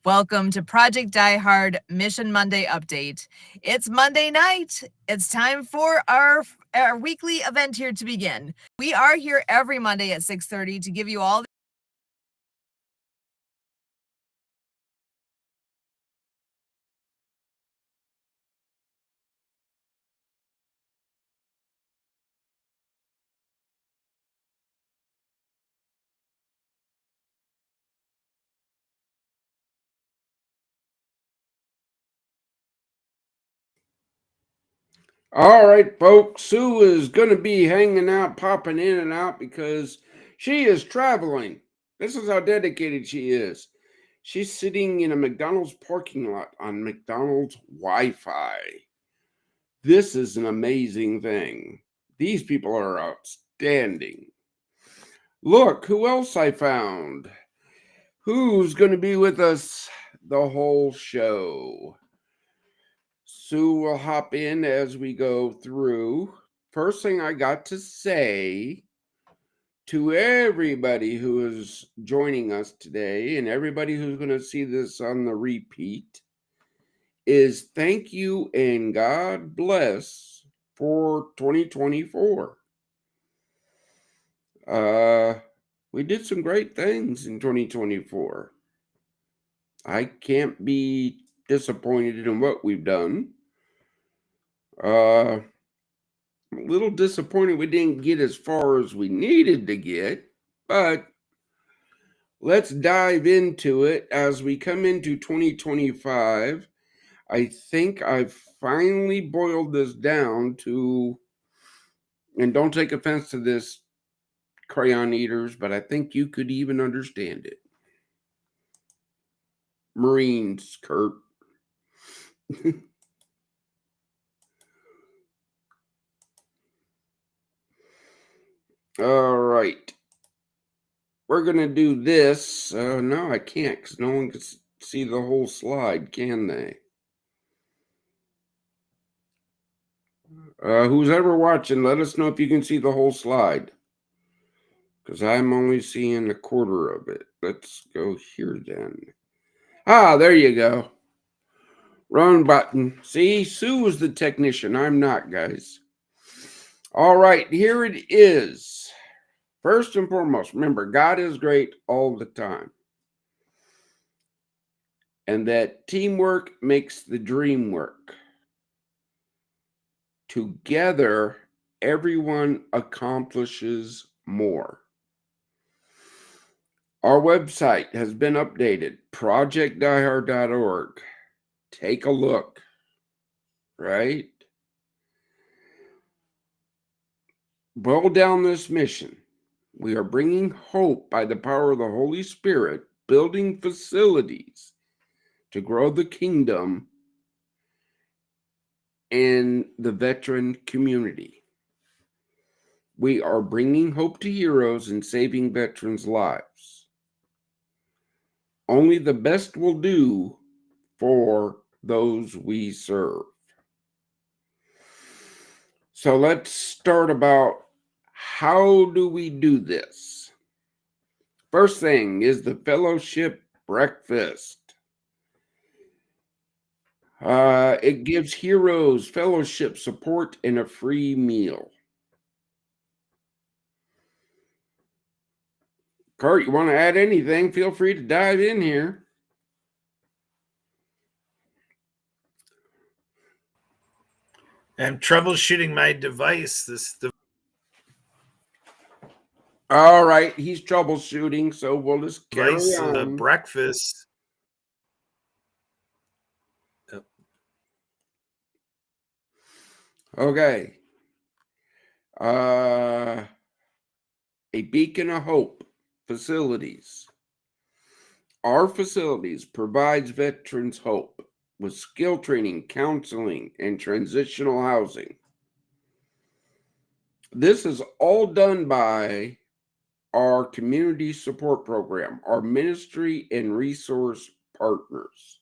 Welcome to Project Die Hard Mission Monday update. It's Monday night. It's time for our weekly event here to begin. We are here every Monday at 6:30 to give you all All right, folks. Sue is going to be hanging out, popping in and out because she is traveling. This is how dedicated she is. She's sitting in a McDonald's parking lot on McDonald's Wi Fi. This is an amazing thing. These people are outstanding. Look, who else I found? Who's going to be with us the whole show? Sue will hop in as we go through. First thing I got to say to everybody who is joining us today and everybody who's going to see this on the repeat is thank you and God bless for 2024. We did some great things in 2024. I can't be disappointed in what we've done. I'm a little disappointed we didn't get as far as we needed to get, but let's dive into it as we come into 2025. I think I've finally boiled this down to, and don't take offense to this, crayon eaters, but I think you could even understand it. Marines, Kurt. All right. We're going to do this. No, I can't because no one can see the whole slide, can they? Who's ever watching, let us know if you can see the whole slide. Because I'm only seeing a quarter of it. Let's go here then. Ah, there you go. Wrong button. See, Sue is the technician. I'm not, guys. All right, here it is. First and foremost, remember, God is great all the time. And that teamwork makes the dream work. Together, everyone accomplishes more. Our website has been updated, projectdiehard.org. Take a look, right? Boil down this mission. We are bringing hope by the power of the Holy Spirit, building facilities to grow the kingdom and the veteran community. We are bringing hope to heroes and saving veterans' lives. Only the best will do for those we serve. So let's start about how do we do this? First thing is the fellowship breakfast. It gives heroes fellowship support and a free meal. Kurt, you want to add anything? Feel free to dive in here. I'm troubleshooting my device. All right, he's troubleshooting, so we'll just carry on. Breakfast. Okay. A beacon of hope facilities. Our facilities provides veterans hope with skill training, counseling, and transitional housing. This is all done by our community support program, our ministry and resource partners,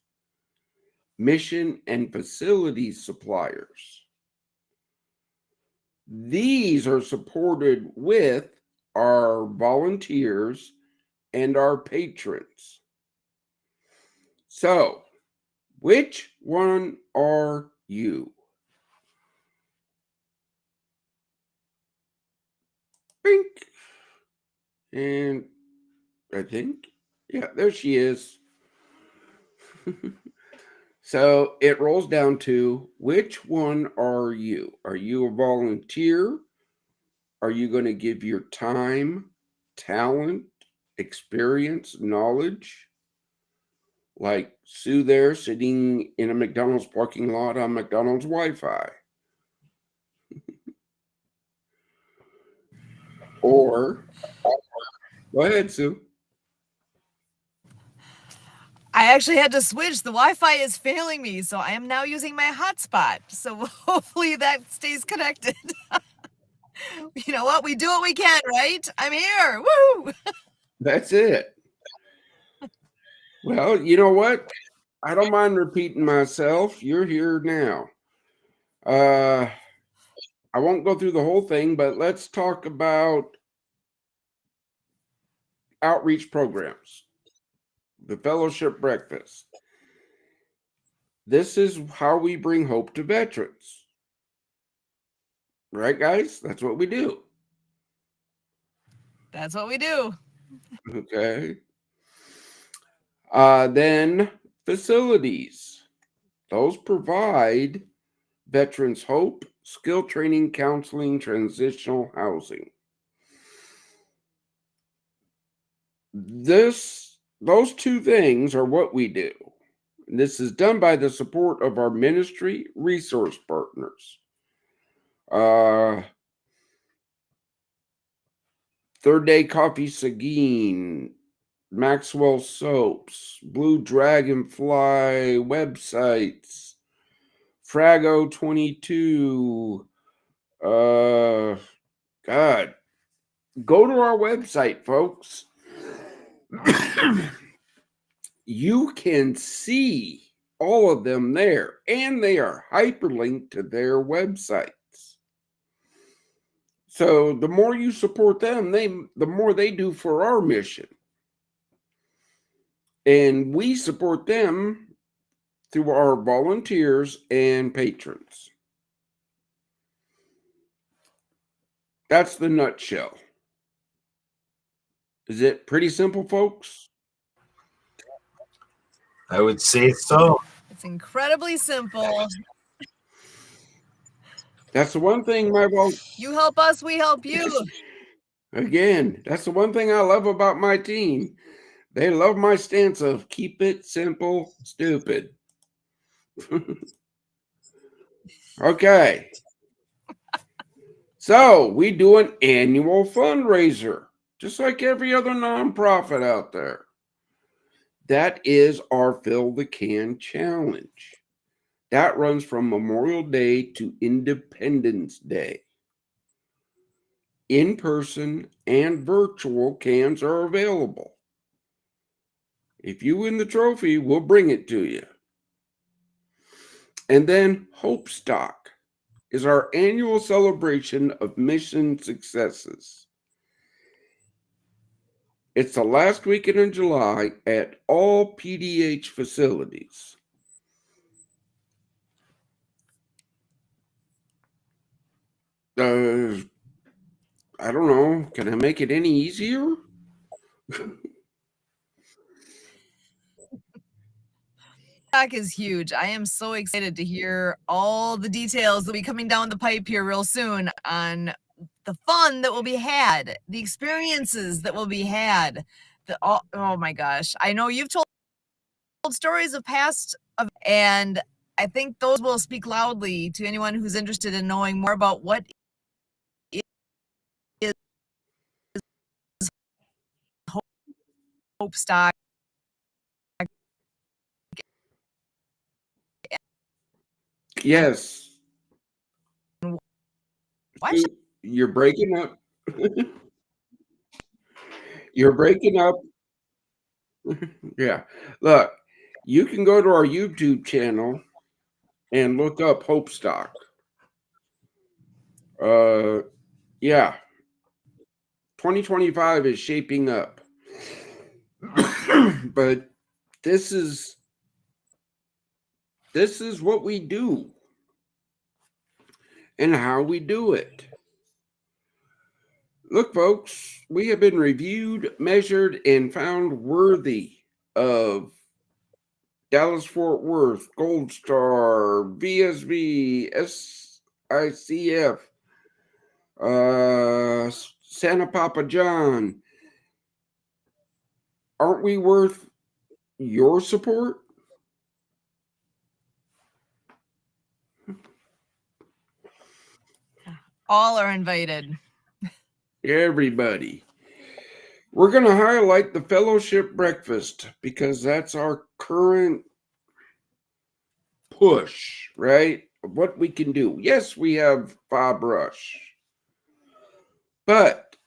mission and facility suppliers. These are supported with our volunteers and our patrons. So, which one are you? Bink. And I think, yeah, there she is. So it rolls down to which one are you? Are you a volunteer? Are you going to give your time, talent, experience, knowledge? Like Sue there sitting in a McDonald's parking lot on McDonald's Wi Fi. Or, go ahead, Sue. I actually had to switch. The Wi-Fi is failing me, so I am now using my hotspot. So hopefully that stays connected. You know what? We do what we can, right? I'm here. Woo! That's it. Well, you know what? I don't mind repeating myself. You're here now. I won't go through the whole thing, but let's talk about outreach programs, the fellowship breakfast. This is how we bring hope to veterans. Right, guys? That's what we do. That's what we do. Okay. Then facilities. Those provide veterans hope, skill training, counseling, transitional housing. Those two things are what we do. This is done by the support of our ministry resource partners. Third Day Coffee Seguin, Maxwell Soaps, Blue Dragonfly websites, Frago 22. God, go to our website, folks. You can see all of them there, and they are hyperlinked to their websites. So the more you support them, the more they do for our mission. And we support them through our volunteers and patrons. That's the nutshell. Is it pretty simple, folks? I would say so. It's incredibly simple. That's the one thing You help us, we help you. Again, that's the one thing I love about my team. They love my stance of keep it simple, stupid. Okay. So we do an annual fundraiser, just like every other nonprofit out there. That is our Fill the Can Challenge. That runs from Memorial Day to Independence Day. In person and virtual cans are available. If you win the trophy, we'll bring it to you. And then Hope Stock is our annual celebration of mission successes. It's the last weekend in July at all PDH facilities. I don't know. Can I make it any easier? Talk is huge. I am so excited to hear all the details that will be coming down the pipe here real soon on the fun that will be had, the experiences that will be had. Oh my gosh. I know you've told stories of past and I think those will speak loudly to anyone who's interested in knowing more about what is Hope Stock. Yes. Why You're breaking up. You're breaking up. Yeah. Look, you can go to our YouTube channel and look up Hope Stock. Yeah. 2025 is shaping up. But this is This is what we do and how we do it. Look, folks, we have been reviewed, measured, and found worthy of Dallas Fort Worth, Gold Star, VSV, SICF, Santa Papa John. Aren't we worth your support? All are invited. Everybody. We're going to highlight the fellowship breakfast because that's our current push, right? Of what we can do. Yes, we have Bob Rush, but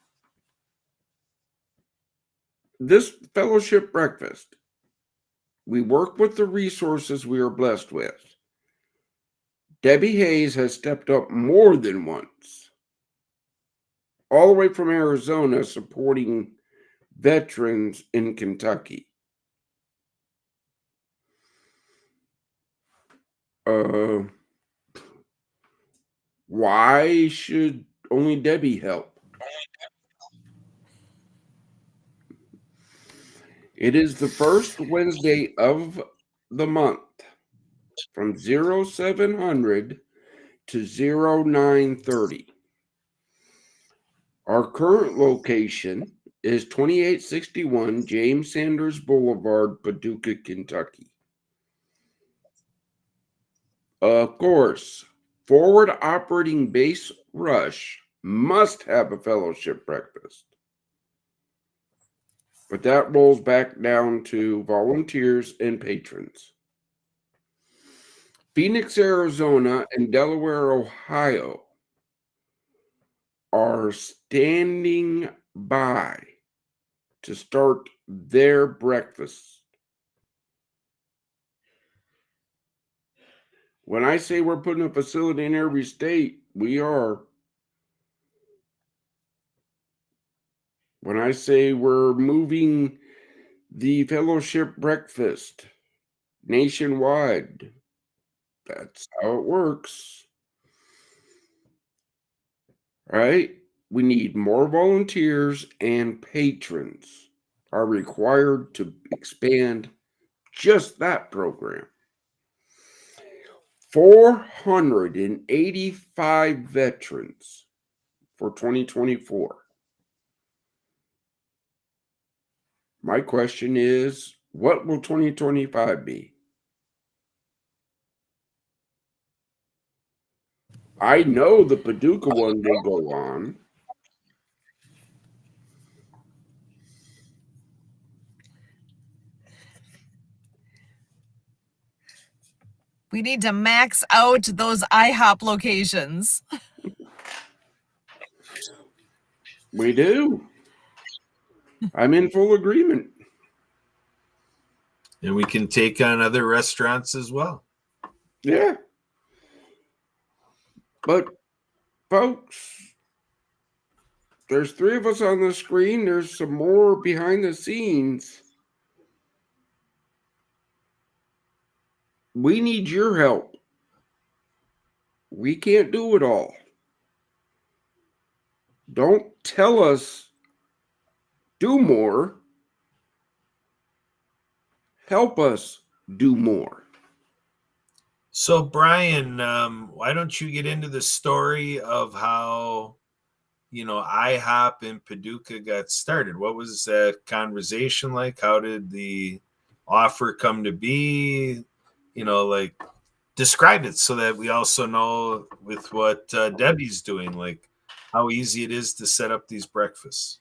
this fellowship breakfast, we work with the resources we are blessed with. Debbie Hayes has stepped up more than once, all the way from Arizona, supporting veterans in Kentucky. Why should only Debbie help? It is the first Wednesday of the month from 0700 to 0930. Our current location is 2861 James Sanders Boulevard, Paducah, Kentucky. Of course, forward operating base Rush must have a fellowship breakfast. But that rolls back down to volunteers and patrons. Phoenix, Arizona, and Delaware, Ohio are standing by to start their breakfast. When I say we're putting a facility in every state, we are. When I say we're moving the fellowship breakfast nationwide, that's how it works. Right? We need more volunteers, and patrons are required to expand just that program. 485 veterans for 2024. My question is, what will 2025 be? I know the Paducah one will go on. We need to max out those IHOP locations. We do. I'm in full agreement. And we can take on other restaurants as well. Yeah. But, folks, there's 3 of us on the screen. There's some more behind the scenes. We need your help. We can't do it all. Don't tell us do more. Help us do more. So, Brian, why don't you get into the story of how, IHOP in Paducah got started? What was that conversation like? How did the offer come to be? Describe it so that we also know with what Debbie's doing, like how easy it is to set up these breakfasts.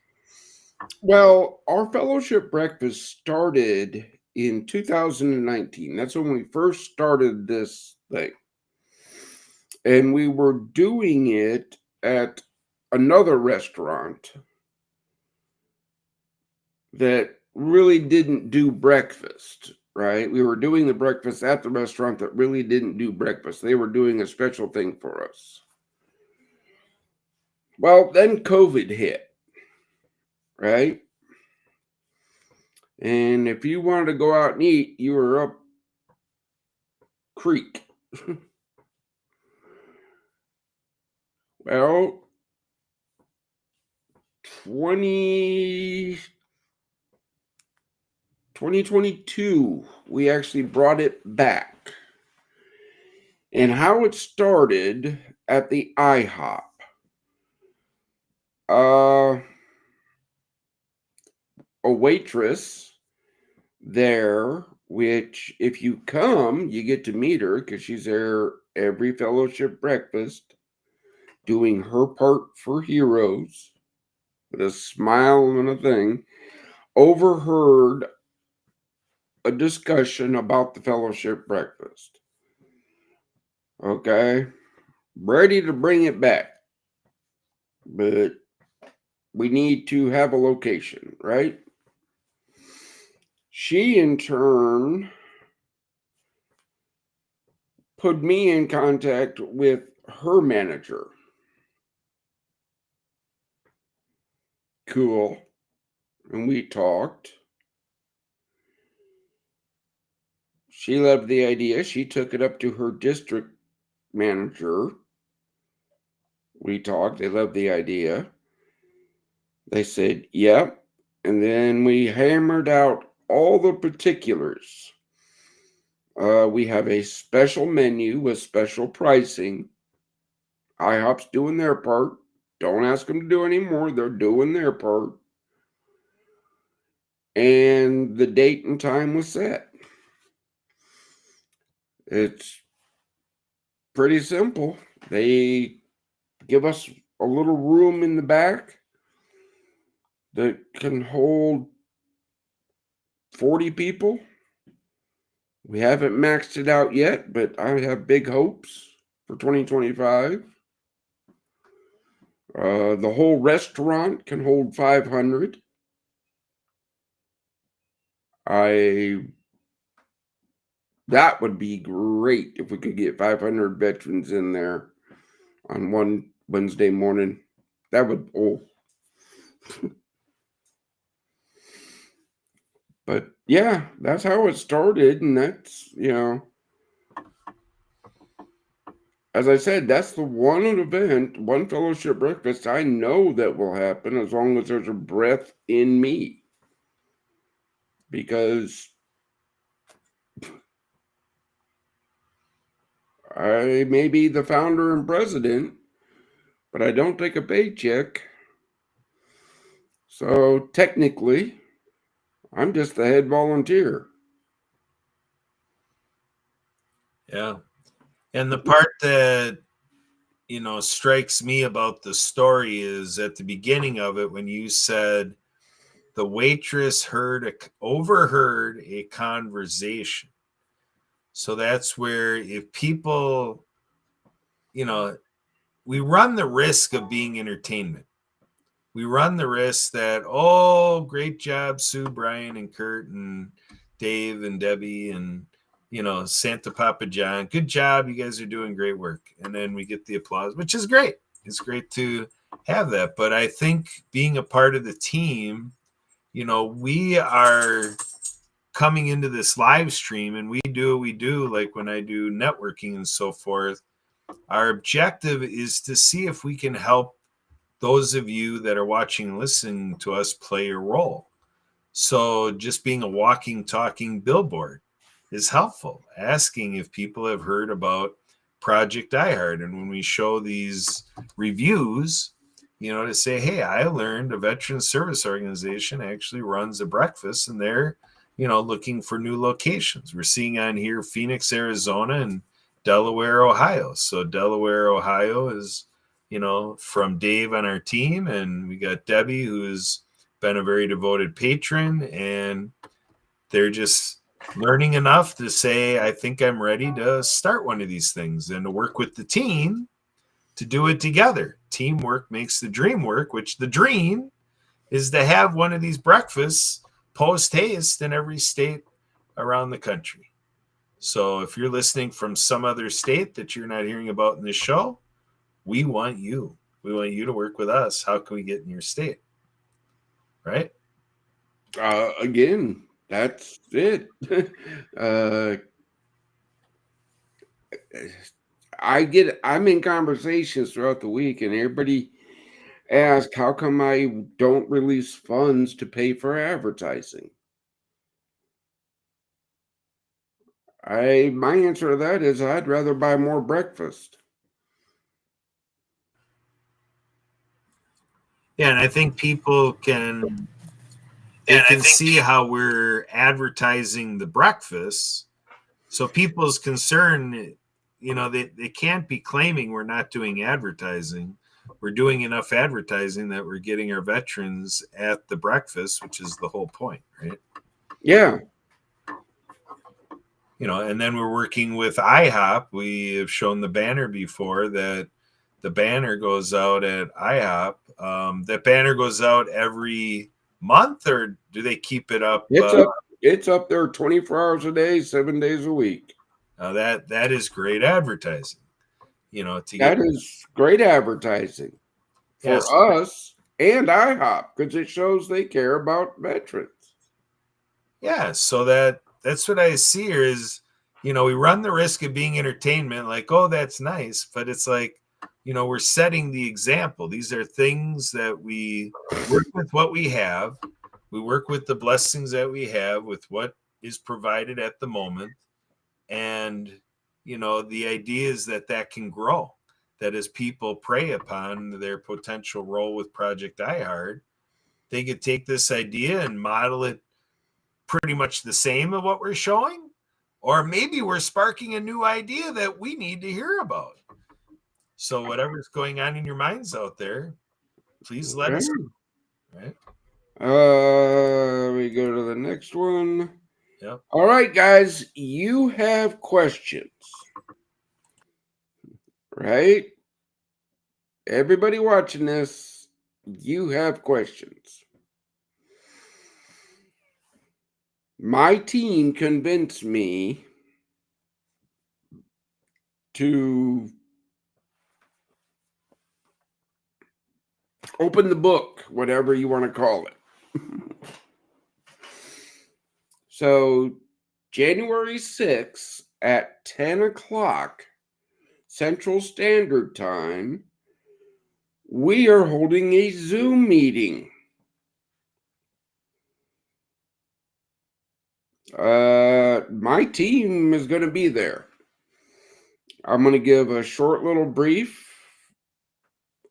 Well, our fellowship breakfast started in 2019. That's when we first started this thing. And we were doing it at another restaurant that really didn't do breakfast, right? We were doing the breakfast at the restaurant that really didn't do breakfast. They were doing a special thing for us. Well, then COVID hit, right? And if you wanted to go out and eat, you were up Creek. Well, 2022, we actually brought it back. And how it started at the IHOP. A waitress there, which if you come, you get to meet her because she's there every fellowship breakfast doing her part for heroes with a smile and a thing, overheard a discussion about the fellowship breakfast. Okay, ready to bring it back, but we need to have a location, right? She in turn put me in contact with her manager. Cool. And we talked. She loved the idea. She took it up to her district manager. We talked. They loved the idea. They said, yep. And then we hammered out all the particulars. We have a special menu with special pricing. IHOP's doing their part. Don't ask them to do any more. They're doing their part. And the date and time was set. It's pretty simple. They give us a little room in the back that can hold 40 people. We haven't maxed it out yet, but I have big hopes for 2025. The whole restaurant can hold 500. That would be great if we could get 500 veterans in there on one Wednesday morning. That would, but yeah, that's how it started. And that's, as I said, that's the one event, one fellowship breakfast I know that will happen as long as there's a breath in me. Because I may be the founder and president, but I don't take a paycheck. So technically, I'm just the head volunteer. Yeah. And the part that, strikes me about the story is at the beginning of it when you said the waitress overheard a conversation. So that's where if people, we run the risk of being entertainment. We run the risk that, oh, great job, Sue, Brian, and Kurt, and Dave, and Debbie, and, Santa Papa John. Good job. You guys are doing great work. And then we get the applause, which is great. It's great to have that. But I think being a part of the team, we are coming into this live stream and we do what we do, like when I do networking and so forth. Our objective is to see if we can help those of you that are watching and listening to us play a role. So just being a walking, talking billboard is helpful. Asking if people have heard about Project iHeart. And when we show these reviews, to say, hey, I learned a veteran service organization actually runs a breakfast and they're, looking for new locations. We're seeing on here Phoenix, Arizona, and Delaware, Ohio. So Delaware, Ohio is, from Dave on our team. And we got Debbie, who's been a very devoted patron. And they're just learning enough to say, I think I'm ready to start one of these things and to work with the team to do it together. Teamwork makes the dream work, which the dream is to have one of these breakfasts post haste in every state around the country. So if you're listening from some other state that you're not hearing about in this show, we want you. We want you to work with us. How can we get in your state? Right? Again, that's it. I'm in conversations throughout the week, and everybody asks, how come I don't release funds to pay for advertising? My answer to that is I'd rather buy more breakfast. Yeah, and I think people can see how we're advertising the breakfast. So people's concern, they can't be claiming we're not doing advertising. We're doing enough advertising that we're getting our veterans at the breakfast, which is the whole point, right? Yeah. And then we're working with IHOP. We have shown the banner before that the banner goes out at IHOP. That banner goes out every month, or do they keep it up? It's up there 24 hours a day, 7 days a week. That is great advertising. That is great advertising for us and IHOP, because it shows they care about veterans. Yeah, so that's what I see here is, we run the risk of being entertainment, like, oh, that's nice, but it's like, we're setting the example. These are things that we work with what we have. We work with the blessings that we have with what is provided at the moment. And, the idea is that can grow, that as people prey upon their potential role with Project iHeart, they could take this idea and model it pretty much the same of what we're showing, or maybe we're sparking a new idea that we need to hear about. So whatever's going on in your minds out there, please let us know. Right? We go to the next one. Yep. All right, guys, you have questions, right? Everybody watching this, you have questions. My team convinced me to open the book, whatever you want to call it. So, January 6th at 10 o'clock Central Standard Time, we are holding a Zoom meeting. My team is going to be there. I'm going to give a short little brief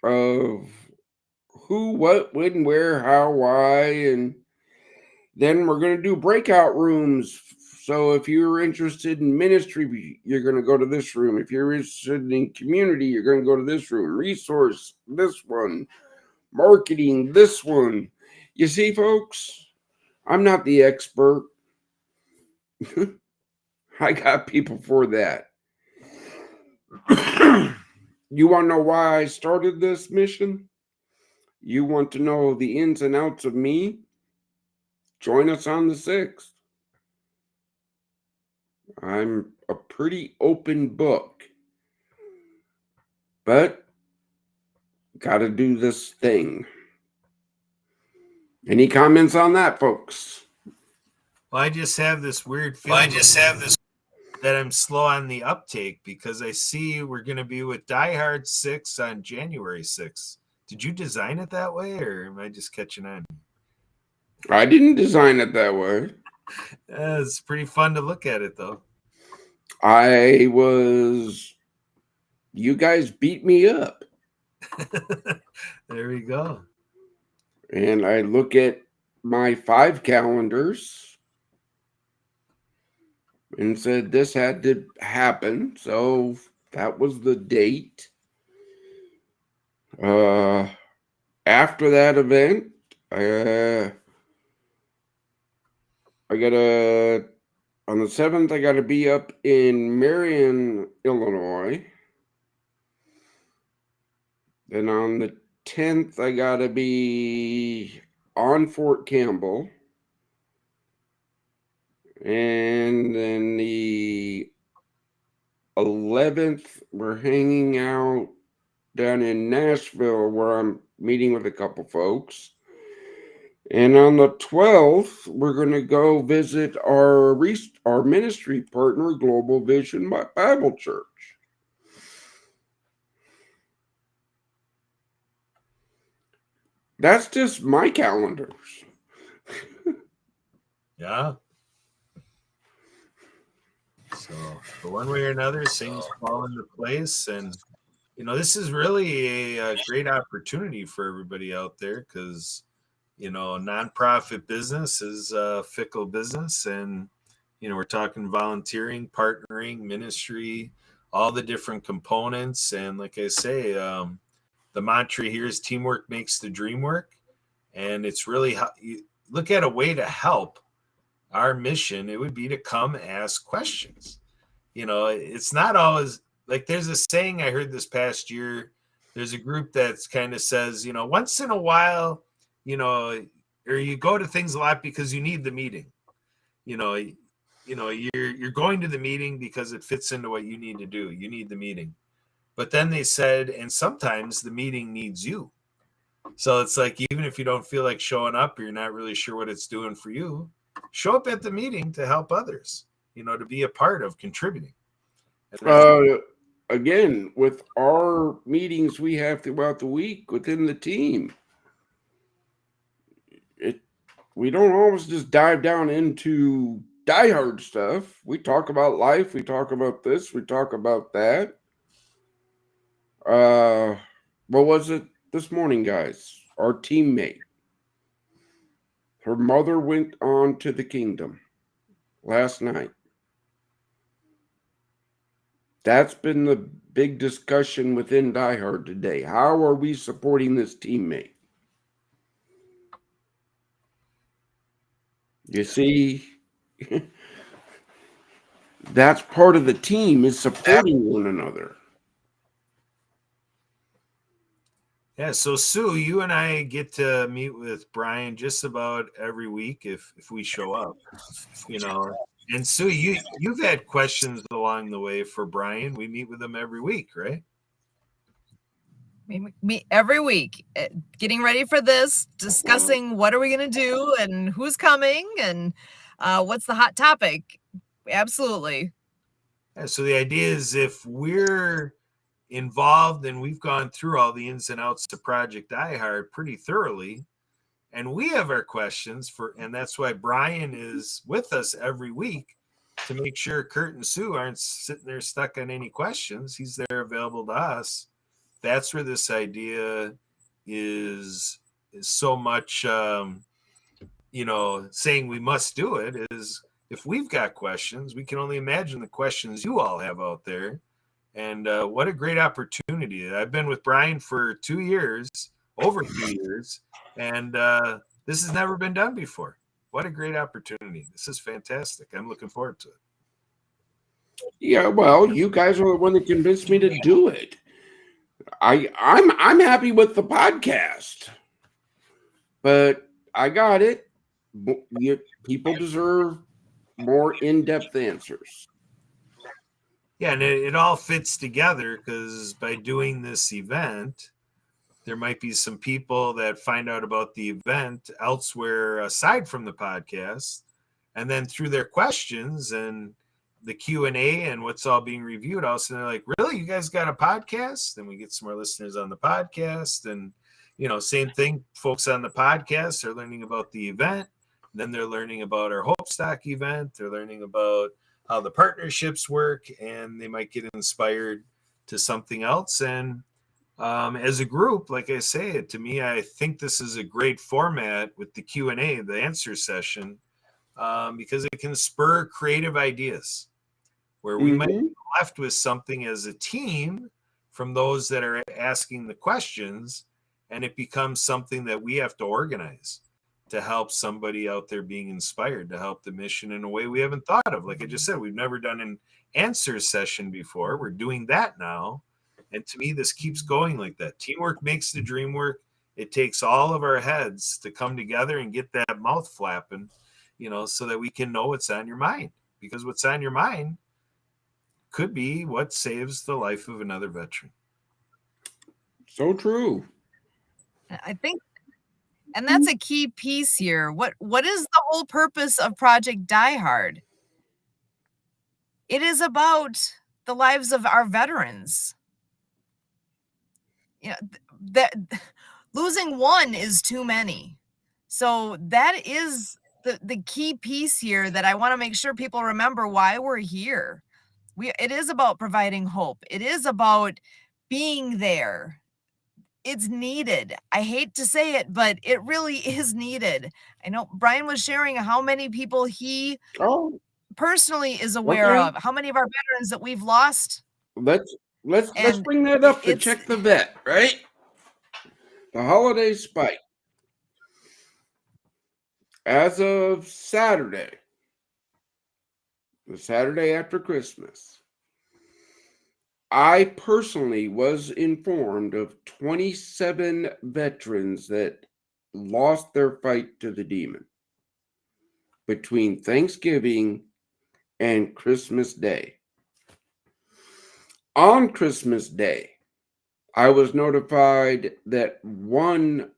of who, what, when, where, how, why, and then we're going to do breakout rooms. So if you're interested in ministry, you're going to go to this room. If you're interested in community, you're going to go to this room. Resource, this one. Marketing, this one. You see, folks, I'm not the expert. I got people for that. You want to know why I started this mission? You want to know the ins and outs of me? Join us on the 6th. I'm a pretty open book. But got to do this thing. Any comments on that, folks? Well, I just have this weird feeling that I'm slow on the uptake because I see we're going to be with Die Hard 6 on January 6th. Did you design it that way, or am I just catching on? I didn't design it that way. It's pretty fun to look at it, though. You guys beat me up. There we go. And I look at my 5 calendars and said this had to happen. So that was the date. After that event, on the 7th, I got to be up in Marion, Illinois. Then on the 10th, I got to be on Fort Campbell. And then the 11th, we're hanging out down in Nashville where I'm meeting with a couple folks. And on the 12th, we're going to go visit our ministry partner, Global Vision Bible Church. That's just my calendars. Yeah. So one way or another, things fall into place, and this is really a great opportunity for everybody out there because nonprofit business is a fickle business, and we're talking volunteering, partnering, ministry, all the different components, and like I say, the mantra here is teamwork makes the dream work, and it's really how you look at a way to help our mission. It would be to come ask questions. It's not always like there's a saying I heard this past year. There's a group that's kind of says, once in a while, or you go to things a lot because you need the meeting. You're going to the meeting because it fits into what you need to do. You need the meeting. But then they said, and sometimes the meeting needs you. So it's like, even if you don't feel like showing up, or you're not really sure what it's doing for you, show up at the meeting to help others, to be a part of contributing. Again, with our meetings we have throughout the week within the team, we don't always just dive down into diehard stuff. We talk about life. We talk about this. We talk about that. What was it this morning, guys? Our teammate, her mother went on to the kingdom last night. That's been the big discussion within diehard today. How are we supporting this teammate? You see, that's part of the team, is supporting one another. Yeah, so Sue, you and I get to meet with Brian just about every week if we show up, And Sue, you've had questions along the way for Brian. We meet with him every week, right? Me every week, getting ready for this, discussing what are we going to do and who's coming and what's the hot topic. Absolutely. Yeah, so the idea is, if we're involved and we've gone through all the ins and outs to Project iHeart pretty thoroughly, and we have our questions and that's why Brian is with us every week to make sure Kurt and Sue aren't sitting there stuck on any questions. He's there available to us. That's where this idea is so much, saying we must do it, is if we've got questions, we can only imagine the questions you all have out there. And what a great opportunity. I've been with Brian for 2 years, over 2 years, and this has never been done before. What a great opportunity. This is fantastic. I'm looking forward to it. Yeah, well, you guys are the one that convinced me to do it. I'm happy with the podcast, but I got it. People deserve more in-depth answers. Yeah, and it all fits together because by doing this event, there might be some people that find out about the event elsewhere aside from the podcast, and then through their questions and the Q&A and what's all being reviewed, all of a sudden they're like, really, you guys got a podcast? Then we get some more listeners on the podcast, and same thing, folks on the podcast are learning about the event, then they're learning about our Hope Stock event, they're learning about how the partnerships work, and they might get inspired to something else. And as a group, like I say, to me, I think this is a great format with the Q&A, the answer session, because it can spur creative ideas where we might be left with something as a team from those that are asking the questions, and it becomes something that we have to organize to help somebody out there being inspired to help the mission in a way we haven't thought of. Like I just said, we've never done an answer session before. We're doing that now. And to me, this keeps going like that. Teamwork makes the dream work. It takes all of our heads to come together and get that mouth flapping, so that we can know what's on your mind. Because what's on your mind could be what saves the life of another veteran. So true. I think, and that's a key piece here. What is the whole purpose of Project diehard? It is about the lives of our veterans. That Losing one is too many. So that is the key piece here that I want to make sure people remember why we're here. It is about providing hope. It is about being there. It's needed. I hate to say it, but it really is needed. I know Brian was sharing how many people he Oh, personally is aware okay. of, how many of our veterans that we've lost. Let's And bring that up to it's check the vet, right? The holiday spike. As of Saturday, the Saturday after Christmas, I personally was informed of 27 veterans that lost their fight to the demon between Thanksgiving and Christmas Day. On Christmas Day, I was notified that one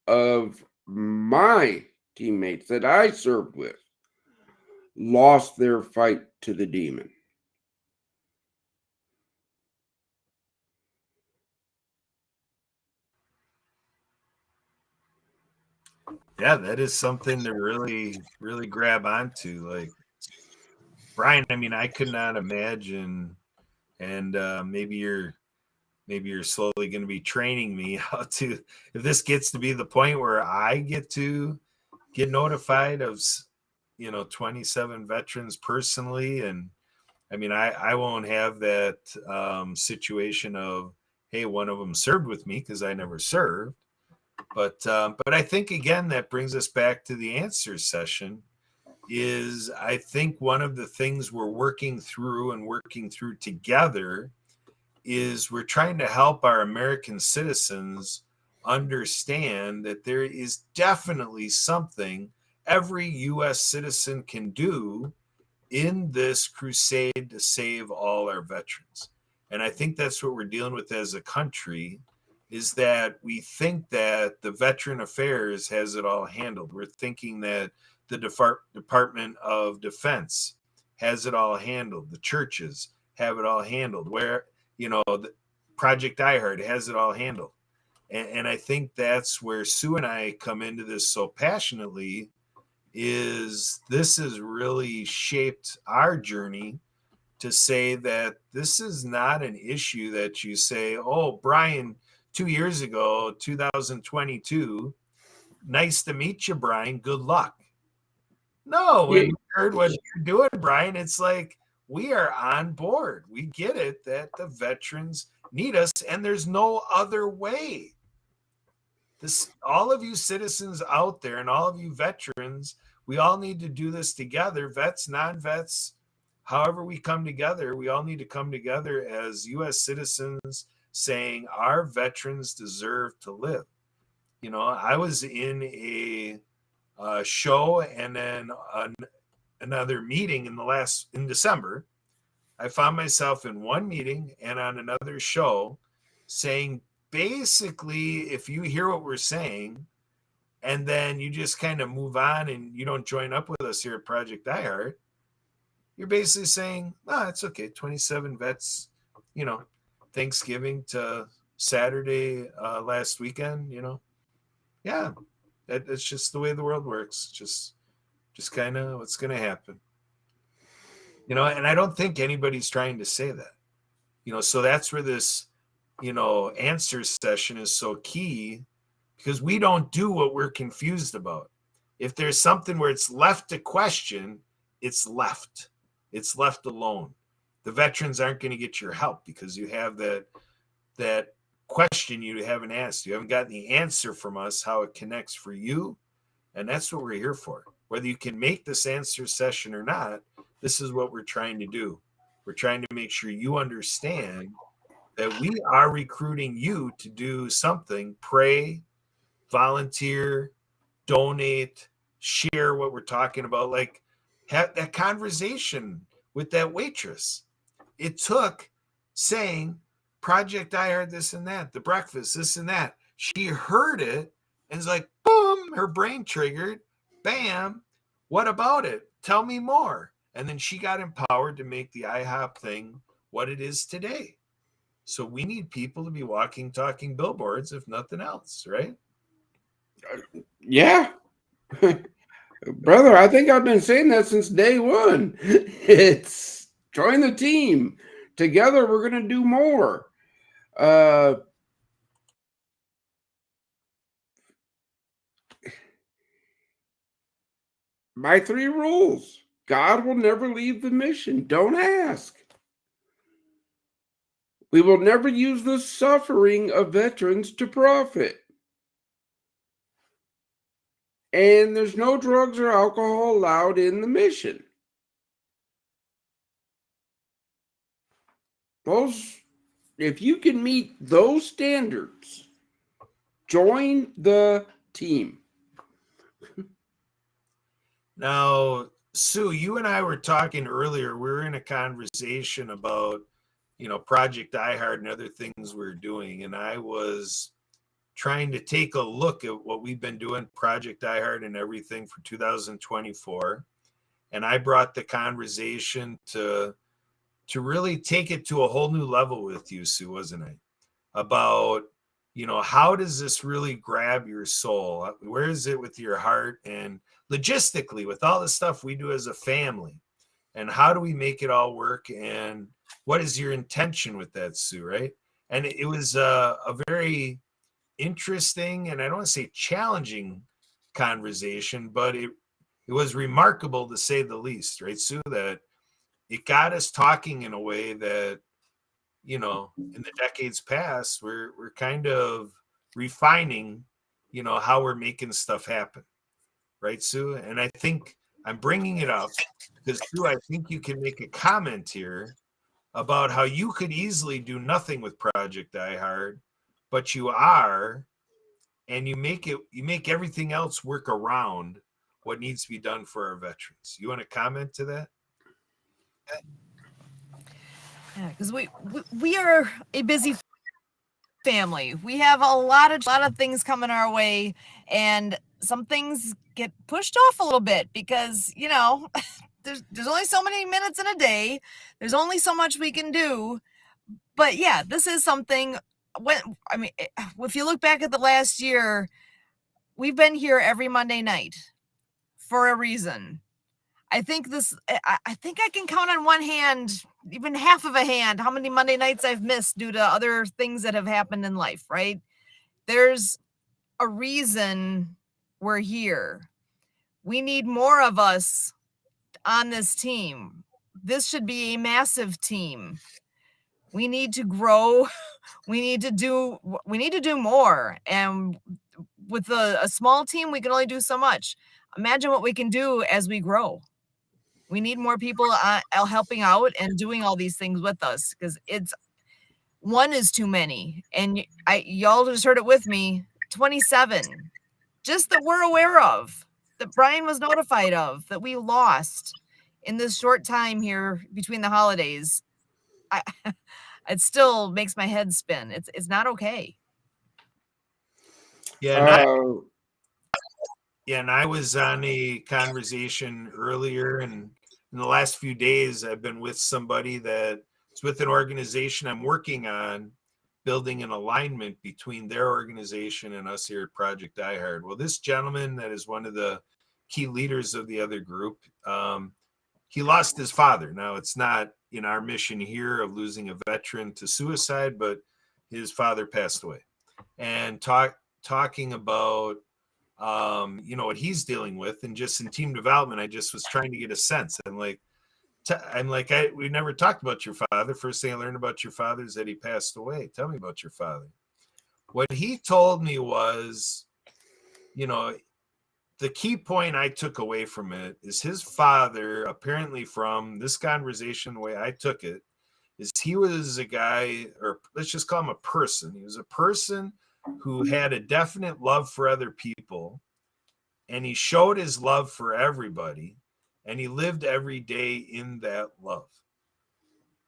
of my teammates that I served with lost their fight to the demon. Yeah, that is something to really, really grab onto. Like, Brian, I mean, I could not imagine, and maybe you're slowly going to be training me how to, if this gets to be the point where I get to get notified of 27 veterans personally. And I mean, I won't have that situation of, hey, one of them served with me, because I never served. But I think, again, that brings us back to the answer session. Is, I think, one of the things we're working through together is we're trying to help our American citizens understand that there is definitely something every U.S. citizen can do in this crusade to save all our veterans. And I think that's what we're dealing with as a country, is that we think that the Veteran Affairs has it all handled. We're thinking that the Department of Defense has it all handled. The churches have it all handled. Where, the Project iHeart has it all handled. And I think that's where Sue and I come into this so passionately, is this has really shaped our journey to say that this is not an issue that you say, oh, Brian, 2 years ago, 2022, nice to meet you, Brian, good luck. No, when Yeah, we heard what you're doing, Brian, it's like, we are on board. We get it that the veterans need us, and there's no other way. This, all of you citizens out there and all of you veterans, we all need to do this together. Vets, non-vets, however we come together, we all need to come together as U.S. citizens, saying our veterans deserve to live. I was in a show, and then another meeting in December. I found myself in one meeting and on another show saying, basically, if you hear what we're saying and then you just kind of move on and you don't join up with us here at Project iHeart, you're basically saying, oh, it's okay. 27 vets, Thanksgiving to Saturday last weekend, yeah, that's just the way the world works. Just kind of what's going to happen. And I don't think anybody's trying to say that. So that's where this, answer session is so key, because we don't do what we're confused about. If there's something where it's left to question, it's left. It's left alone. The veterans aren't going to get your help because you have that question you haven't asked. You haven't gotten the answer from us, how it connects for you. And that's what we're here for. Whether you can make this answer session or not, this is what we're trying to do. We're trying to make sure you understand that we are recruiting you to do something: pray, volunteer, donate, share what we're talking about. Like, have that conversation with that waitress. It took saying, Project iHeart, this and that, the breakfast, this and that. She heard it and it's like, boom, her brain triggered. Bam. What about it? Tell me more. And then she got empowered to make the IHOP thing what it is today. So we need people to be walking, talking billboards, if nothing else, right? Yeah. Brother, I think I've been saying that since day one. It's join the team. Together, we're going to do more. My 3 rules: God will never leave the mission. Don't ask. We will never use the suffering of veterans to profit. And there's no drugs or alcohol allowed in the mission. If you can meet those standards, join the team. Now, Sue, you and I were talking earlier. We were in a conversation about, Project iHeart and other things we're doing. And I was trying to take a look at what we've been doing, Project iHeart and everything for 2024. And I brought the conversation to really take it to a whole new level with you, Sue, wasn't I? About, how does this really grab your soul? Where is it with your heart? And logistically, with all the stuff we do as a family, and how do we make it all work? And what is your intention with that, Sue, right? And it was a very interesting, and I don't want to say challenging conversation, but it was remarkable to say the least, right, Sue? That it got us talking in a way that, in the decades past, we're kind of refining, how we're making stuff happen, right, Sue? And I think I'm bringing it up because, Sue, I think you can make a comment here about how you could easily do nothing with Project iHeart, but you are, and you make everything else work around what needs to be done for our veterans. You want to comment to that? Yeah, because we are a busy family. We have a lot of things coming our way, and some things get pushed off a little bit because there's only so many minutes in a day. There's only so much we can do. But yeah, this is something. If you look back at the last year, we've been here every Monday night for a reason. I think I think I can count on one hand, even half of a hand, how many Monday nights I've missed due to other things that have happened in life, right? There's a reason we're here. We need more of us on this team. This should be a massive team. We need to grow. We need to do more. And with a small team, we can only do so much. Imagine what we can do as we grow. We need more people helping out and doing all these things with us because one is too many. And y'all just heard it with me, 27, just that we're aware of, that Brian was notified of, that we lost in this short time here between the holidays. It still makes my head spin. It's not okay. Yeah, and I was on a conversation earlier, and in the last few days, I've been with somebody that is with an organization I'm working on building an alignment between their organization and us here at Project iHeart. Well, this gentleman that is one of the key leaders of the other group, he lost his father. Now, it's not in our mission here of losing a veteran to suicide, but his father passed away. And talking about what he's dealing with, and just in team development, I just was trying to get a sense. We never talked about your father. First thing I learned about your father is that he passed away. Tell me about your father. What he told me was, the key point I took away from it is his father, apparently from this conversation, the way I took it, is he was a guy, or let's just call him a person. He was a person who had a definite love for other people, and he showed his love for everybody, and he lived every day in that love.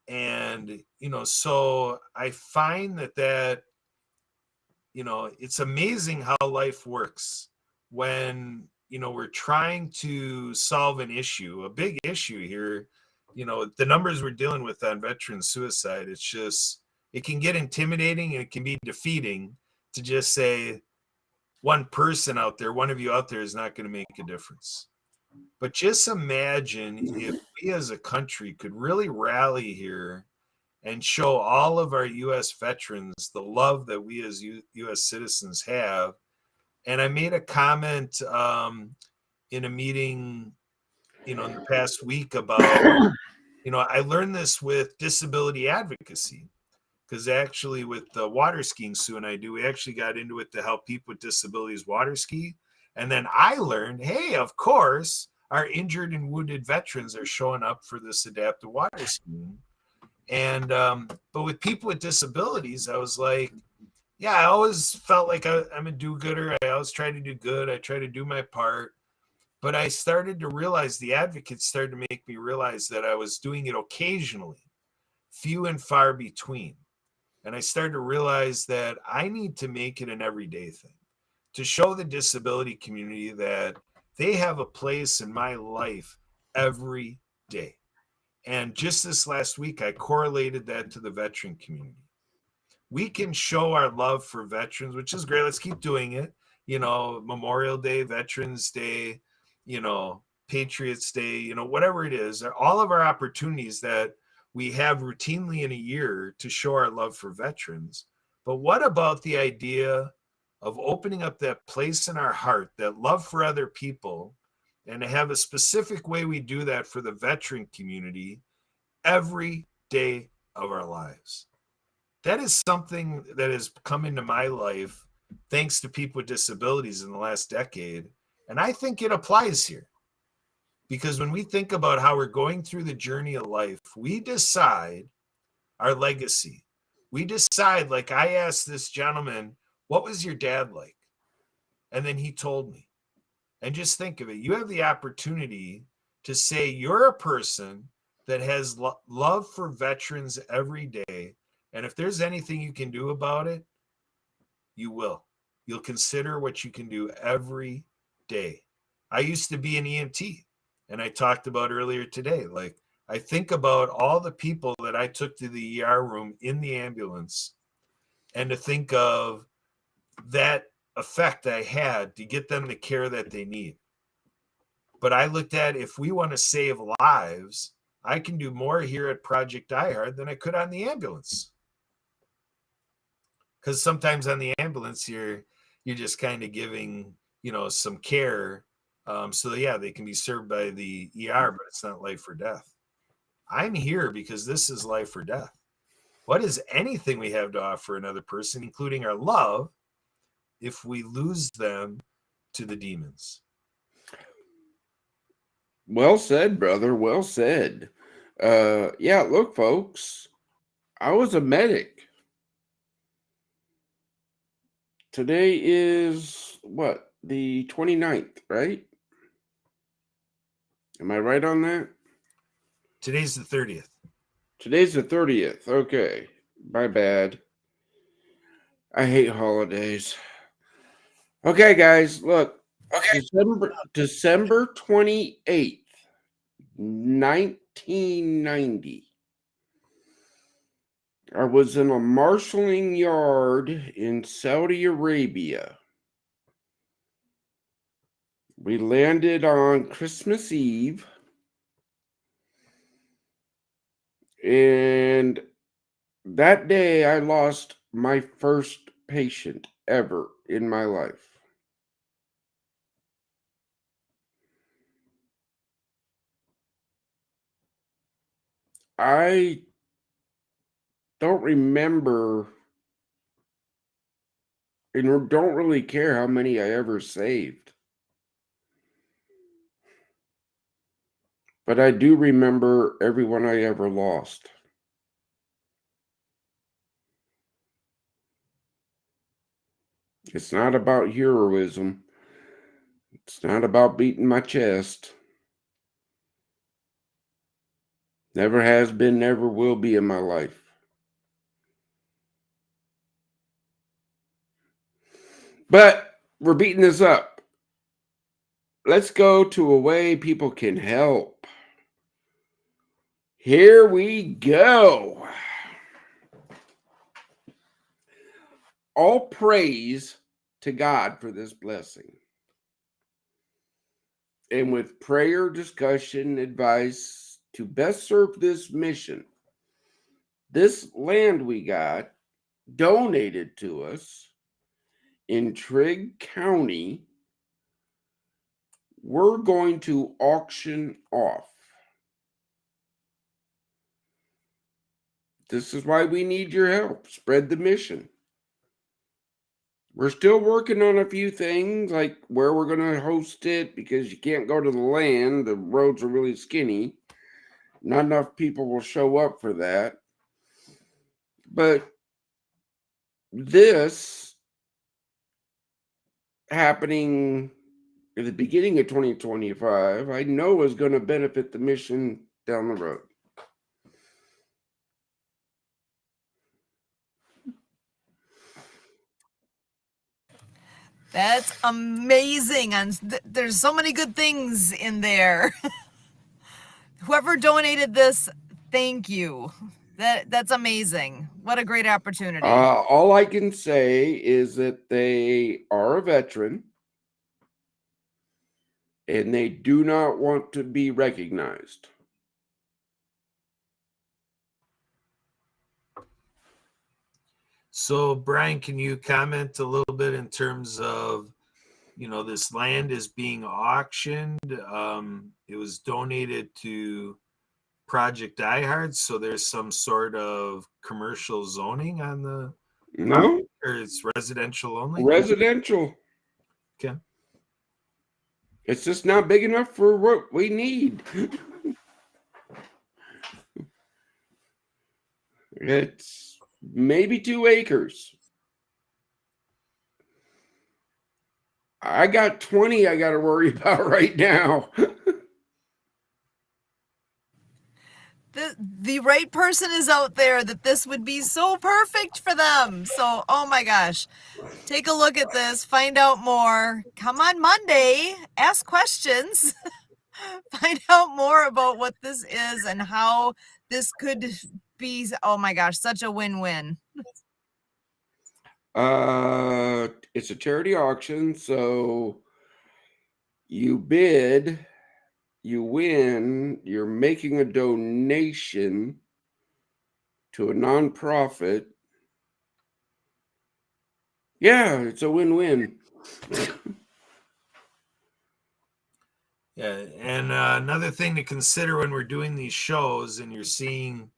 And so I find that it's amazing how life works when we're trying to solve an issue, a big issue here. The numbers we're dealing with on veteran suicide, it's just it can get intimidating and it can be defeating to just say one person out there, one of you out there is not going to make a difference. But just imagine if we as a country could really rally here and show all of our U.S. veterans the love that we as U.S. citizens have. And I made a comment in a meeting, in the past week about, I learned this with disability advocacy, because actually with the water skiing Sue and I do, we actually got into it to help people with disabilities water ski. And then I learned, hey, of course, our injured and wounded veterans are showing up for this adaptive water skiing. And but with people with disabilities, I was like, yeah, I always felt like I'm a do-gooder. I always try to do good. I try to do my part. But I started to realize, the advocates started to make me realize that I was doing it occasionally, few and far between. And I started to realize that I need to make it an everyday thing, to show the disability community that they have a place in my life every day. And just this last week, I correlated that to the veteran community. We can show our love for veterans, which is great. Let's keep doing it. Memorial Day, Veterans Day, Patriots Day, whatever it is, all of our opportunities that we have routinely in a year to show our love for veterans. But what about the idea of opening up that place in our heart, that love for other people, and to have a specific way we do that for the veteran community every day of our lives? That is something that has come into my life thanks to people with disabilities in the last decade. And I think it applies here. Because when we think about how we're going through the journey of life, we decide our legacy. We decide, like I asked this gentleman, what was your dad like? And then he told me. And just think of it. You have the opportunity to say you're a person that has love for veterans every day. And if there's anything you can do about it, you will. You'll consider what you can do every day. I used to be an EMT, and I talked about earlier today, like I think about all the people that I took to the ER room in the ambulance, and to think of that effect I had to get them the care that they need. But I looked at, if we want to save lives, I can do more here at Project iHeart than I could on the ambulance. Because sometimes on the ambulance, you're just kind of giving, some care. So yeah, they can be served by the ER, but it's not life or death. I'm here because this is life or death. What is anything we have to offer another person, including our love, if we lose them to the demons? Well said, brother. Well said. Yeah, look, folks, I was a medic. Today is what? The 29th, right? Am I right on that? Today's the 30th. Today's the 30th. Okay. My bad. I hate holidays. Okay, guys, look. Okay. December 28th, 1990. I was in a marshalling yard in Saudi Arabia. We landed on Christmas Eve. And that day I lost my first patient ever in my life. I don't remember and don't really care how many I ever saved. But I do remember everyone I ever lost. It's not about heroism. It's not about beating my chest. Never has been, never will be in my life. But we're beating this up. Let's go to a way people can help. Here we go. all praise to God for this blessing. And with prayer, discussion, advice to best serve this mission, this land we got donated to us in Trigg County, we're going to auction off. This is why we need your help. Spread the mission. We're still working on a few things, like where we're going to host it, because you can't go to the land. The roads are really skinny. Not enough people will show up for that. But this happening at the beginning of 2025, I know is going to benefit the mission down the road. That's amazing. And there's so many good things in there. Whoever donated this, thank you. That's amazing. What a great opportunity. All I can say is that they are a veteran and they do not want to be recognized. So, Brian, can you comment a little bit in terms of, this land is being auctioned? It was donated to Project Diehard, so there's some sort of commercial zoning on the No, or it's residential only? residential. Okay. It's just not big enough for what we need. It's maybe 2 acres. I got 20 I got to worry about right now. The right person is out there that this would be so perfect for them. So, oh my gosh, take a look at this, find out more. Come on Monday, ask questions, find out more about what this is and how this could be. Oh my gosh, such a win-win. It's a charity auction, so you bid, you win, you're making a donation to a nonprofit. Yeah, it's a win-win. Yeah, and another thing to consider when we're doing these shows and you're seeing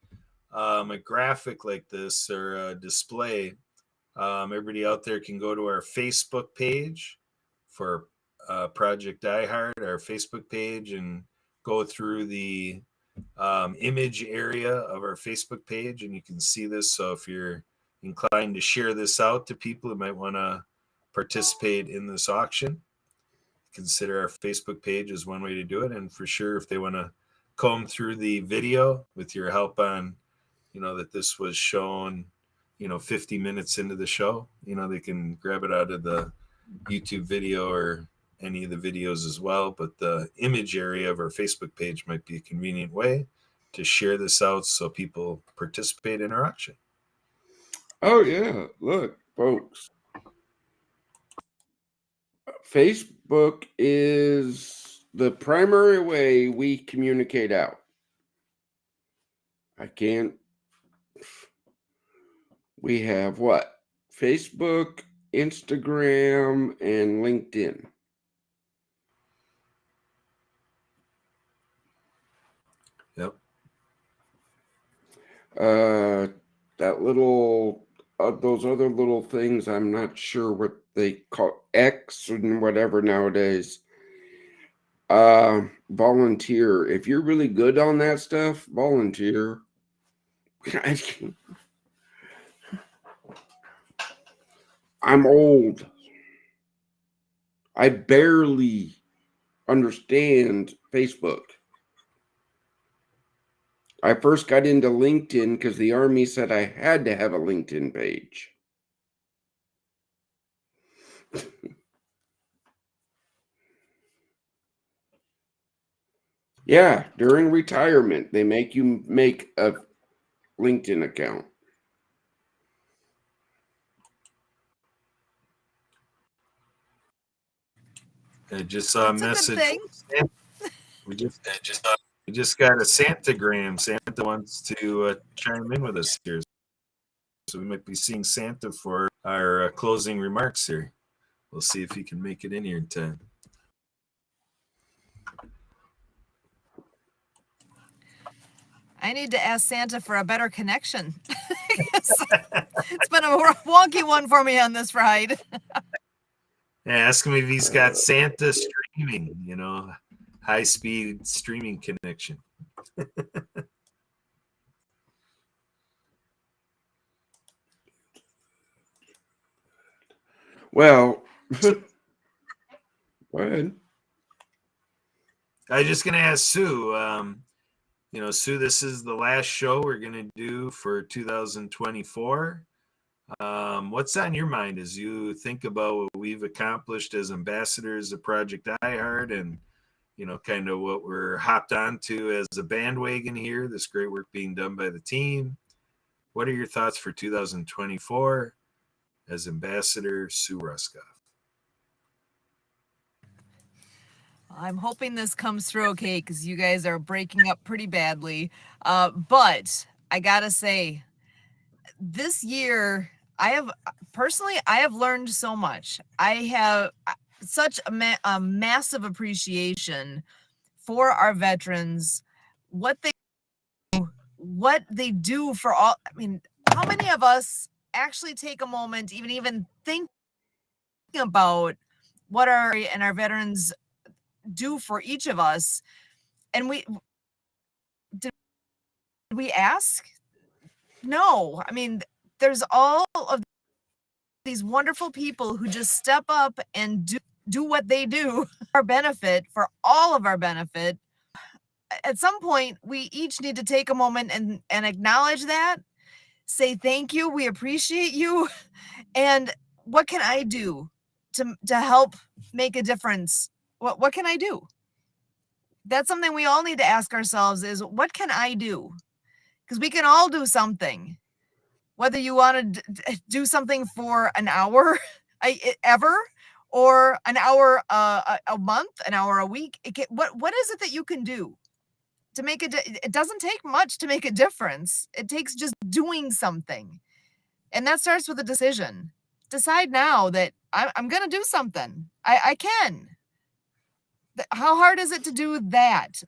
a graphic like this or a display, everybody out there can go to our Facebook page for Project Diehard, our Facebook page, and go through the image area of our Facebook page, and you can see this. So if you're inclined to share this out to people who might want to participate in this auction, consider our Facebook page as one way to do it. And for sure, if they want to comb through the video with your help on, that this was shown, 50 minutes into the show, they can grab it out of the YouTube video or any of the videos as well. But the image area of our Facebook page might be a convenient way to share this out so people participate in our auction. Oh, yeah. Look, folks. Facebook is the primary way we communicate out. We have what? Facebook, Instagram, and LinkedIn. Yep. That little, those other little things, I'm not sure what they call X and whatever nowadays. Volunteer. If you're really good on that stuff, volunteer. I'm old. I barely understand Facebook. I first got into LinkedIn because the Army said I had to have a LinkedIn page. Yeah, during retirement, they make you make a LinkedIn account. I just saw a That's a good message. thing. We just got a Santagram. Santa wants to chime in with us here, so we might be seeing Santa for our closing remarks here. We'll see if he can make it in here in time. I need to ask Santa for a better connection. It's been a wonky one for me on this ride. Yeah, ask him if he's got Santa streaming, high-speed streaming connection. Well, go ahead. I was just going to ask Sue, Sue, this is the last show we're going to do for 2024. What's on your mind as you think about what we've accomplished as ambassadors of Project iHeart and, kind of what we're hopped onto as a bandwagon here, this great work being done by the team? What are your thoughts for 2024 as Ambassador Sue Ruskoff? I'm hoping this comes through okay because you guys are breaking up pretty badly. But I gotta say, this year, I have learned so much. I have such a massive appreciation for our veterans, what they do for all. I mean, how many of us actually take a moment, even thinking about what our veterans do for each of us? And did we ask? No. I mean, there's all of these wonderful people who just step up and do what they do for all of our benefit. At some point, we each need to take a moment and acknowledge that, say thank you, we appreciate you, and what can I do to help make a difference? What can I do? That's something we all need to ask ourselves is, what can I do? Because we can all do something. Whether you want to do something for an hour ever, or an hour a month, an hour a week, what is it that you can do to make it doesn't take much to make a difference. It takes just doing something. And that starts with a decision. Decide now that I'm going to do something. I can. How hard is it to do that?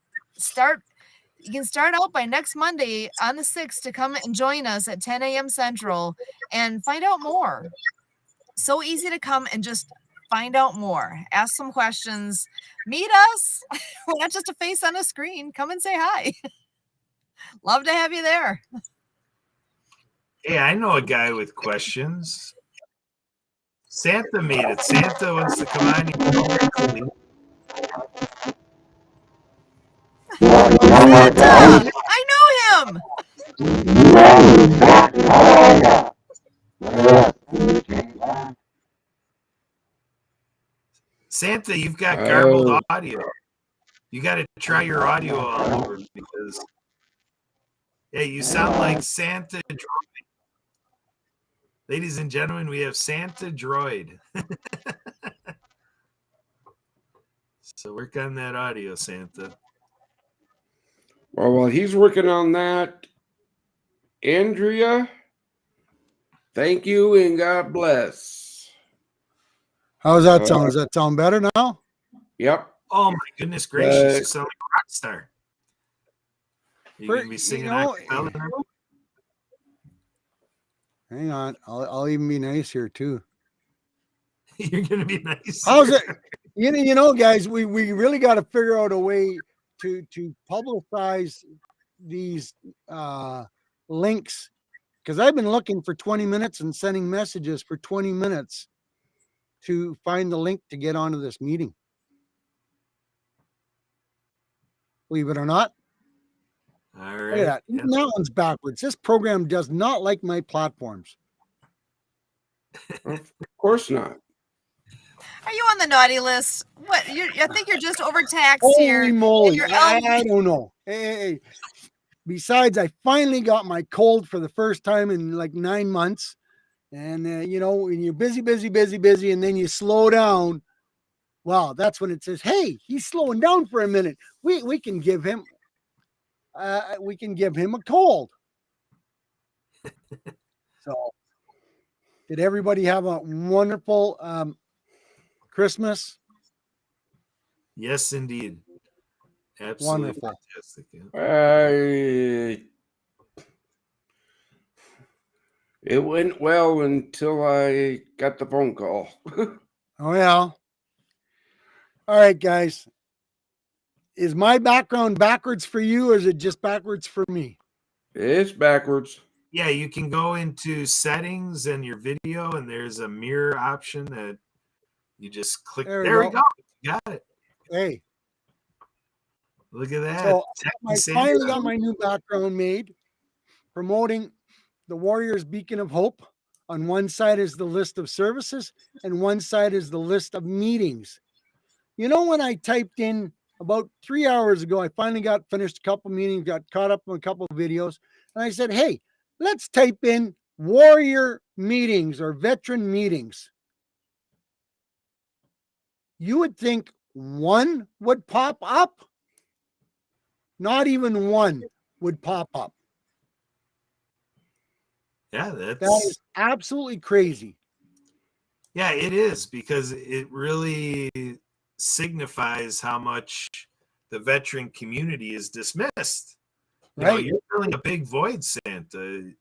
You can start out by next Monday on the 6th to come and join us at 10 a.m. Central and find out more. So easy to come and just find out more. Ask some questions. Meet us. We're not just a face on a screen. Come and say hi. Love to have you there. Hey, I know a guy with questions. Santa made it. Santa wants to come on. Santa! I know him! Santa, you've got garbled audio. You got to try your audio all over because, hey, you sound like Santa Droid. Ladies and gentlemen, we have Santa Droid. So work on that audio, Santa. Well, while he's working on that, Andrea, thank you and God bless. How's that sound? Does that sound better now? Yep. Oh my goodness gracious! You sound like a rock star. You're gonna be singing. Hang on, I'll even be nice here too. You're gonna be nice. How's it? You know, guys, we really got to figure out a way to publicize these links, because I've been looking for 20 minutes and sending messages for 20 minutes to find the link to get onto this meeting. Believe it or not. All Look right. at that. Even that one's backwards. This program does not like my platforms. Of course not. Are you on the naughty list? What? I think you're just overtaxed here. Holy moly. I don't know. Hey. Besides, I finally got my cold for the first time in like 9 months. And, when you're busy, and then you slow down, Well, that's when it says, "Hey, he's slowing down for a minute. We can give him a cold." So, did everybody have a wonderful Christmas? Yes, indeed. Absolutely Wonderful. fantastic. Yeah. It went well until I got the phone call. Oh yeah. All right, guys. Is my background backwards for you, or is it just backwards for me? It's backwards. Yeah, you can go into settings and your video, and there's a mirror option that you just click. There we go. You got it. Hey. Look at that. So I finally got my new background made, promoting the Warriors Beacon of Hope. On one side is the list of services, and one side is the list of meetings. You know, when I typed in about 3 hours ago, I finally got finished a couple meetings, got caught up on a couple of videos, and I said, "Hey, let's type in warrior meetings or veteran meetings." You would think one would pop up. Not even one would pop up. Yeah, that is absolutely crazy. Yeah, it is, because it really signifies how much the veteran community is dismissed. Right. You're filling a big void, Santa.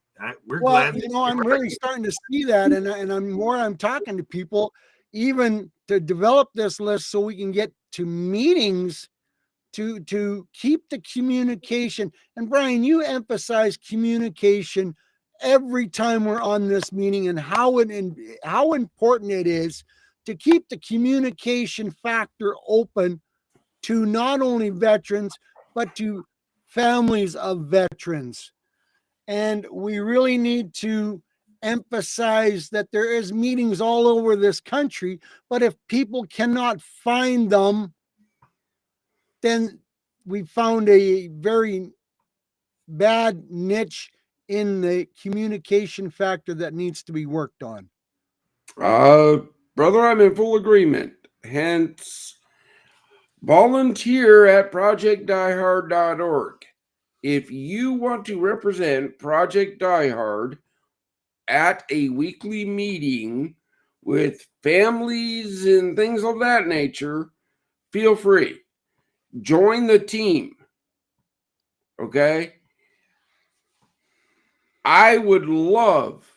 We're Well, glad. I'm really starting to see that, and I'm talking to people, even to develop this list so we can get to meetings to keep the communication. And Brian, you emphasize communication every time we're on this meeting, and how important it is to keep the communication factor open to not only veterans, but to families of veterans. And we really need to emphasize that there is meetings all over this country, but if people cannot find them, then we found a very bad niche in the communication factor that needs to be worked on. Brother, I'm in full agreement. Hence, volunteer at projectdiehard.org. If you want to represent Project Diehard at a weekly meeting with families and things of that nature, feel free. Join the team. Okay? I would love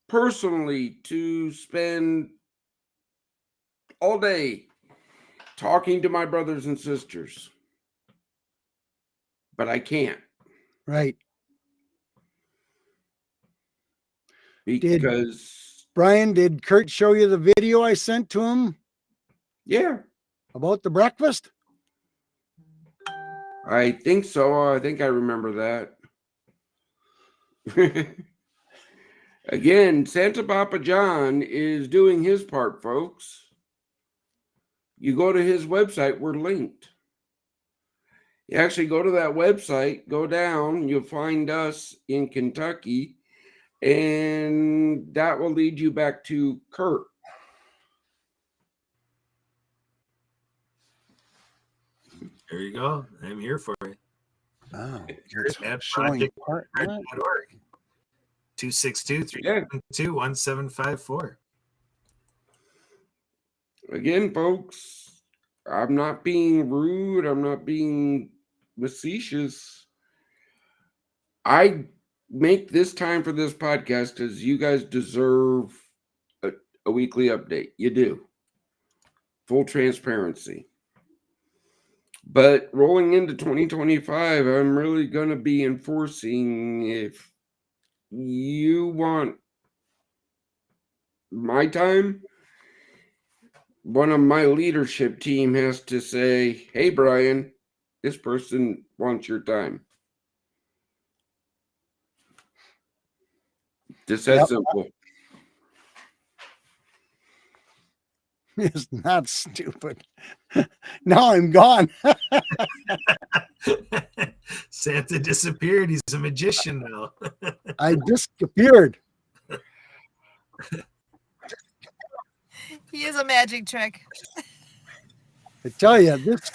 personally to spend all day talking to my brothers and sisters, but I can't. Right. Because Brian, did Kurt show you the video I sent to him? Yeah. About the breakfast? I think so. I think I remember that. Again, Santa Papa John is doing his part, folks. You go to his website, we're linked. You actually go to that website, go down, you'll find us in Kentucky, and that will lead you back to Kurt. There you go. I'm here for you. Oh, at showing project.org. 262-372-1754. Again, folks, I'm not being rude. I'm not being facetious. I make this time for this podcast because you guys deserve a weekly update. You do. Full transparency. But rolling into 2025, I'm really going to be enforcing, if you want my time, one of my leadership team has to say, "Hey, Brian, this person wants your time." Just that simple. It's not stupid. Now I'm gone. Santa disappeared. He's a magician now. I disappeared. He is a magic trick. I tell you, this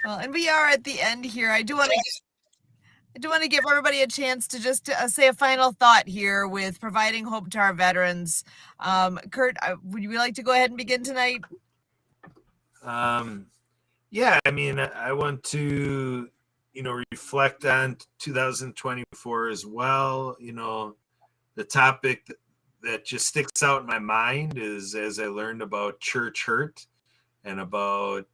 Well, and we are at the end here. I do want to give everybody a chance to just say a final thought here with providing hope to our veterans. Kurt, would you like to go ahead and begin tonight? Yeah, I mean, I want to, reflect on 2024 as well. The topic that just sticks out in my mind is as I learned about church hurt and about,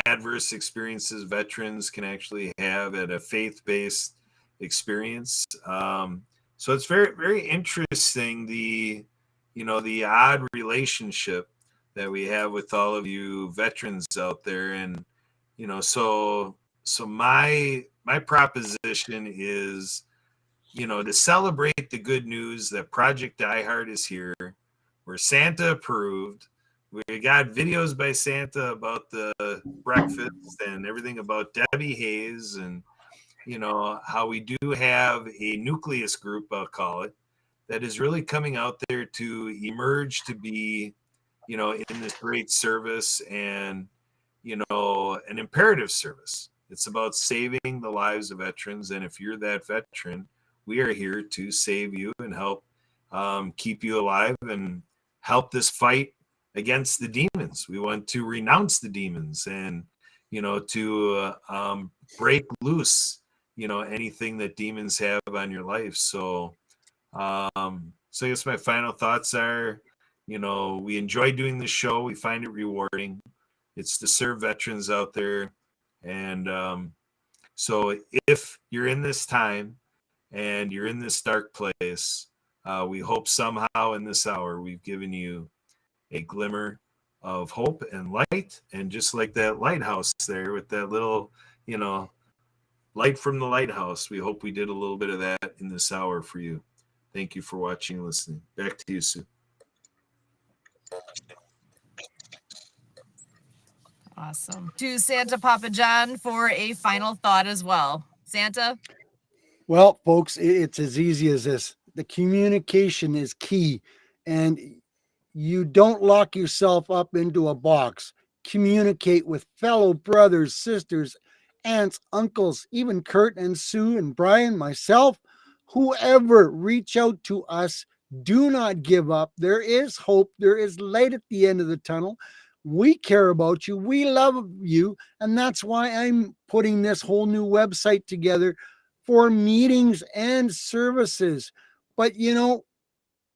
adverse experiences veterans can actually have at a faith-based experience. So it's very, very interesting, the odd relationship that we have with all of you veterans out there. And, so my proposition is, to celebrate the good news that Project Die Hard is here. We're Santa approved. We got videos by Santa about the breakfast and everything about Debbie Hayes, and how we do have a nucleus group, I'll call it, that is really coming out there to emerge to be, in this great service and, an imperative service. It's about saving the lives of veterans. And if you're that veteran, we are here to save you and help keep you alive and help this fight against the demons. We want to renounce the demons and, to break loose, anything that demons have on your life. So I guess my final thoughts are, we enjoy doing this show. We find it rewarding. It's to serve veterans out there. And so if you're in this time and you're in this dark place, we hope somehow in this hour we've given you a glimmer of hope and light. And just like that lighthouse there with that little, light from the lighthouse, we hope we did a little bit of that in this hour for you. Thank you for watching and listening. Back to you, Sue. Awesome. To Santa Papa John for a final thought as well. Santa? Well, folks, it's as easy as this. The communication is key, and you don't lock yourself up into a box. Communicate with fellow brothers, sisters, aunts, uncles, even Kurt and Sue and Brian, myself, whoever. Reach out to us. Do not give up. There is hope. There is light at the end of the tunnel. We care about you. We love you. And that's why I'm putting this whole new website together for meetings and services. But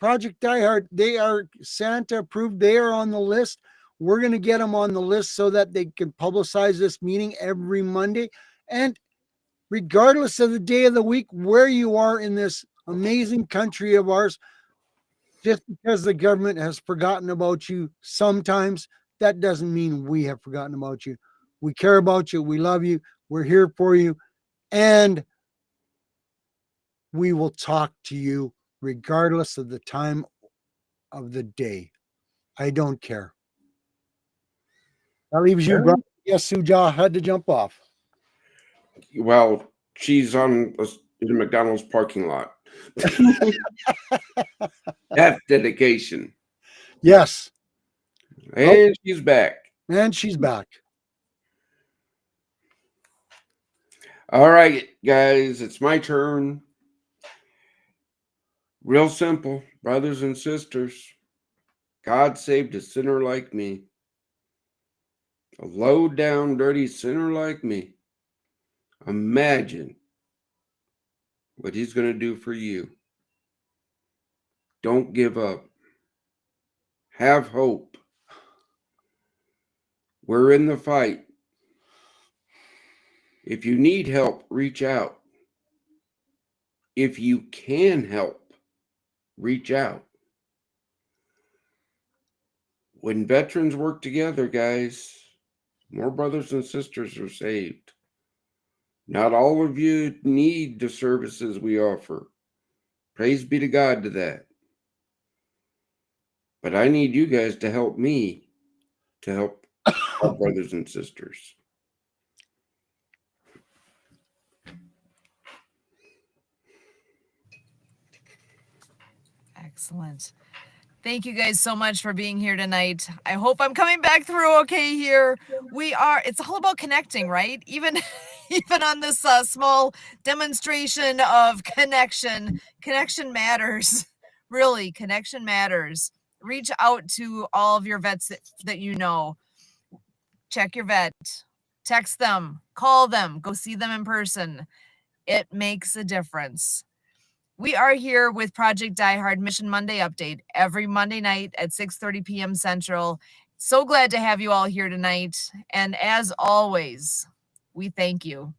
Project Die Hard, they are Santa approved. They are on the list. We're going to get them on the list so that they can publicize this meeting every Monday. And regardless of the day of the week, where you are in this amazing country of ours, just because the government has forgotten about you sometimes, that doesn't mean we have forgotten about you. We care about you. We love you. We're here for you. And we will talk to you regardless of the time of the day. I don't care. That leaves you, Brian. Yes, Suja had to jump off. Well, she's in the McDonald's parking lot. That's dedication. Yes. And she's back. And she's back. All right, guys, it's my turn. Real simple, brothers and sisters. God saved a sinner like me. A low down, dirty sinner like me. Imagine what he's going to do for you. Don't give up. Have hope. We're in the fight. If you need help, reach out. If you can help, reach out. When veterans work together, guys, more brothers and sisters are saved. Not all of you need the services we offer. Praise be to God to that. But I need you guys to help me to help our brothers and sisters. Excellent. Thank you guys so much for being here tonight. I hope I'm coming back through okay here. It's all about connecting, right? Even on this small demonstration of connection matters. Really, connection matters. Reach out to all of your vets that you know. Check your vet, text them, call them, go see them in person. It makes a difference. We are here with Project Die Hard Mission Monday update every Monday night at 6:30 p.m. Central. So glad to have you all here tonight. And as always, we thank you.